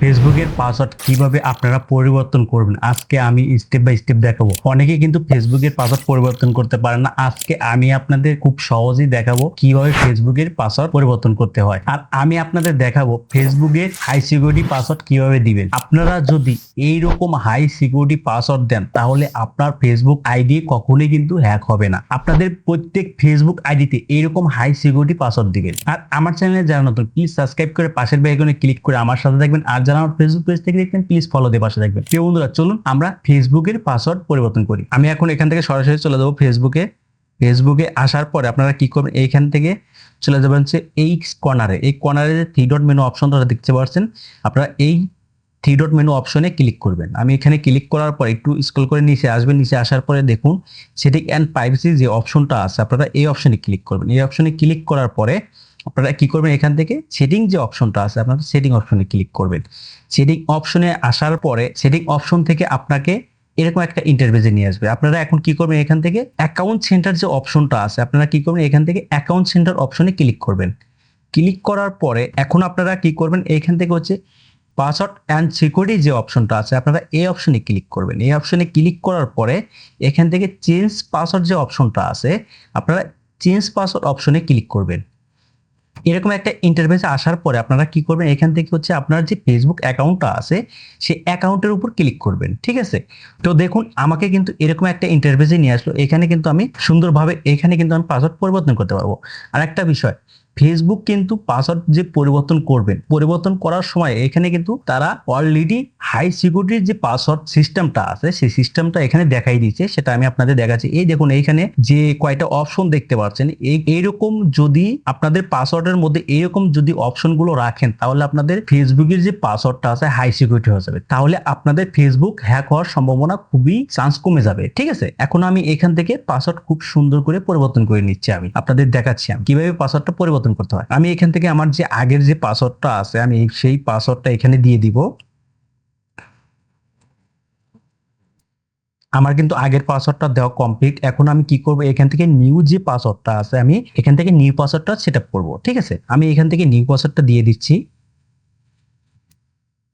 ফেসবুকের পাসওয়ার্ড কিভাবে আপনারা পরিবর্তন করবেন আজকে আমি স্টেপ বাই স্টেপ দেখাবো। অনেকে কিন্তু ফেসবুকের পাসওয়ার্ড পরিবর্তন করতে পারে না। আজকে আমি আপনাদের খুব সহজেই দেখাবো কিভাবে ফেসবুকের পাসওয়ার্ড পরিবর্তন করতে হয়। আর আমি আপনাদের দেখাবো ফেসবুকের হাই সিকিউরিটি পাসওয়ার্ড কিভাবে দিবেন। আপনারা যদি এইরকম হাই সিকিউরিটি পাসওয়ার্ড দেন তাহলে আপনার ফেসবুক আইডি কখনোই কিন্তু হ্যাক হবে না। আপনাদের প্রত্যেক ফেসবুক আইডিতে এইরকম হাই সিকিউরিটি পাসওয়ার্ড দিবেন। আর আমার চ্যানেলে যারা নতুন প্লিজ সাবস্ক্রাইব করে পাশের বেল আইকনে ক্লিক করে আমার সাথে থাকবেন। আর যারা আমার ফেসবুক পেজ থেকে দেখবেন প্লিজ ফলো দিয়ে পাশে থাকবেন। প্রিয় বন্ধুরা, চলুন আমরা ফেসবুকের পাসওয়ার্ড পরিবর্তন করি। আমি এখন এখান থেকে সরাসরি চলে যাবো ফেসবুকে আসার পরে আপনারা কি করবেন, এইখান থেকে চলে যাবেন হচ্ছে এই কর্নারে। এই কর্নারে যে থ্রি ডট মেনু অপশনটা দেখতে পাচ্ছেন, আপনারা এই থ্রি ডট মেনু অপশনে ক্লিক করবেন। আমি এখানে ক্লিক করার পর একটু স্ক্রল করে নিচে আসবেন। নিচে আসার পরে দেখুন সেটিং অ্যান্ড প্রাইভেসি যে অপশনটা আছে, আপনারা এই অপশনে ক্লিক করবেন। এই অপশনে ক্লিক করার পরে আপনারা কি করবেন, এখান থেকে সেটিং যে অপশনটা আছে আপনারা সেটিং অপশনে ক্লিক করবেন। সেটিং অপশনে আসার পরে সেটিং অপশন থেকে আপনাকে এরকম একটা ইন্টারফেসে নিয়ে আসবে। আপনারা এখন কি করবেন, এখান থেকে অ্যাকাউন্ট সেন্টার যে অপশনটা আছে আপনারা কি করবেন, এখান থেকে অ্যাকাউন্ট সেন্টার অপশনে ক্লিক করবেন। ক্লিক করার পরে এখন আপনারা কি করবেন, এইখান থেকে হচ্ছে পাসওয়ার্ড অ্যান্ড সিকিউরিটি যে অপশনটা আছে আপনারা এই অপশনে ক্লিক করবেন। এই অপশনে ক্লিক করার পরে এখান থেকে চেঞ্জ পাসওয়ার্ড যে অপশনটা আছে আপনারা চেঞ্জ পাসওয়ার্ড অপশনে ক্লিক করবেন। এরকম একটা ইন্টারফেসে আসার পরে আপনারা কি করবেন, এখান থেকে হচ্ছে আপনার যে ফেসবুক অ্যাকাউন্টটা আছে সেই অ্যাকাউন্টের উপর ক্লিক করবেন। ঠিক আছে, তো দেখুন আমাকে কিন্তু এরকম একটা ইন্টারফেসে নিয়ে আসলো। এখানে কিন্তু আমি সুন্দরভাবে এখানে কিন্তু আমি পাসওয়ার্ড পরিবর্তন করতে পারবো। আর একটা বিষয়, ফেসবুক কিন্তু পাসওয়ার্ড যে পরিবর্তন করার সময় এখানে কিন্তু তারা অলরেডি হাই সিকিউরিটির যে পাসওয়ার্ড সিস্টেমটা আছে সেই সিস্টেমটা এখানে দেখাই দিয়েছে। সেটা আমি আপনাদের দেখাচ্ছি। এই দেখুন এইখানে যে কয়টা অপশন দেখতে পাচ্ছেন, এইরকম যদি আপনাদের পাসওয়ার্ডের মধ্যে এইরকম যদি অপশনগুলো রাখেন তাহলে আপনাদের ফেসবুকের যে পাসওয়ার্ডটা আছে হাই সিকিউরিটি হয়ে যাবে। তাহলে আপনাদের ফেসবুক হ্যাক হওয়ার সম্ভাবনা খুবই চান্স কমে যাবে। ঠিক আছে, এখন আমি এখান থেকে পাসওয়ার্ড খুব সুন্দর করে পরিবর্তন করে নিচ্ছি। আমি আপনাদের দেখাচ্ছি আমি কিভাবে পাসওয়ার্ডটা পরিবর্তন করতে হয়। আমি এখান থেকে আমার যে আগের যে পাসওয়ার্ডটা আছে আমি সেই পাসওয়ার্ডটা এখানে দিয়ে দিব। আমার কিন্তু আগের পাসওয়ার্ডটা দেওয়া কমপ্লিট। এখন আমি কি করব, এখান থেকে নিউ যে পাসওয়ার্ডটা আছে আমি এখান থেকে নিউ পাসওয়ার্ডটা সেটআপ করব। ঠিক আছে, আমি এখান থেকে নিউ পাসওয়ার্ডটা দিয়ে দিচ্ছি।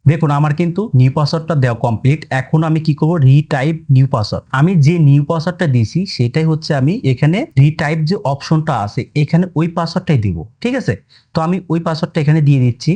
দেখুন আমার কিন্তু নিউ পাসওয়ার্ডটা দেওয়া কমপ্লিট। এখন আমি কি করব, রিটাইপ নিউ পাসওয়ার্ড। আমি যে নিউ পাসওয়ার্ডটা দিয়েছি সেটাই হচ্ছে আমি এখানে রিটাইপ যে অপশনটা আছে এখানে ওই পাসওয়ার্ডটাই দিব। ঠিক আছে, তো আমি ওই পাসওয়ার্ডটা এখানে দিয়ে দিচ্ছি।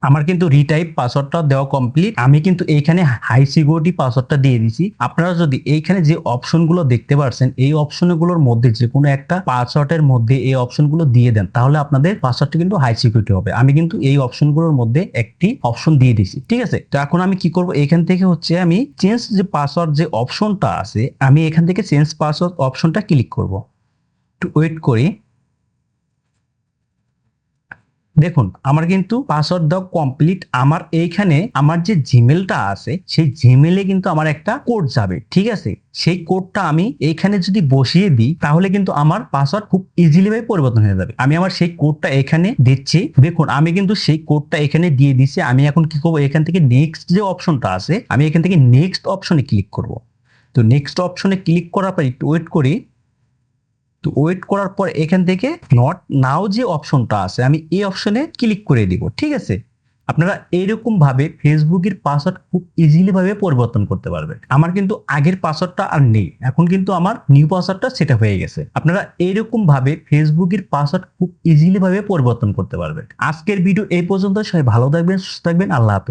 আমার কিন্তু রিটাইপ পাসওয়ার্ডটা দেওয়া কমপ্লিট। আমি কিন্তু এইখানে হাই সিকিউরিটি পাসওয়ার্ডটা দিয়ে দিয়েছি। আপনারা যদি এইখানে যে অপশনগুলো দেখতে পাচ্ছেন এই অপশনগুলোর মধ্যে যে কোনো একটা পাসওয়ার্ডের মধ্যে এই অপশনগুলো দিয়ে দেন তাহলে আপনাদের পাসওয়ার্ডটা কিন্তু হাই সিকিউরিটি হবে। আমি কিন্তু এই অপশনগুলোর মধ্যে একটি অপশন দিয়ে দিয়েছি। ঠিক আছে, তো এখন আমি কি করব, এখান থেকে হচ্ছে আমি চেঞ্জ যে পাসওয়ার্ড যে অপশনটা আছে আমি এখান থেকে চেঞ্জ পাসওয়ার্ড অপশনটা ক্লিক করব। একটু ওয়েট করি। দেখুন আমার কিন্তু পাসওয়ার্ড দেওয়া কমপ্লিট। আমার এইখানে আমার যে জিমেলটা আছে সেই জিমেলে কিন্তু আমার একটা কোড যাবে। ঠিক আছে, সেই কোডটা আমি এইখানে যদি বসিয়ে দিই তাহলে কিন্তু আমার পাসওয়ার্ড খুব ইজিলি ভাবে পরিবর্তন হয়ে যাবে। আমি আমার সেই কোডটা এখানে দিচ্ছি। দেখুন আমি কিন্তু সেই কোডটা এখানে দিয়ে দিচ্ছি। আমি এখন কি করবো, এখান থেকে নেক্সট যে অপশনটা আছে আমি এখান থেকে নেক্সট অপশনে ক্লিক করব। তো নেক্সট অপশনে ক্লিক করার পর একটু ওয়েট করি। তো ওয়েট করার পর এখান থেকে নট নাও যে অপশনটা আছে আমি এই অপশনে ক্লিক করে দিব। ঠিক আছে, আপনারা এইরকম ভাবে ফেসবুকের পাসওয়ার্ড খুব ইজিলি ভাবে পরিবর্তন করতে পারবেন। আমার কিন্তু আগের পাসওয়ার্ডটা আর নেই, এখন কিন্তু আমার নিউ পাসওয়ার্ডটা সেটআপ হয়ে গেছে। আপনারা এইরকম ভাবে ফেসবুকের পাসওয়ার্ড খুব ইজিলি ভাবে পরিবর্তন করতে পারবেন। আজকের ভিডিও এই পর্যন্ত। সবাই ভালো থাকবেন, সুস্থ থাকবেন। আল্লাহ হাফেজ।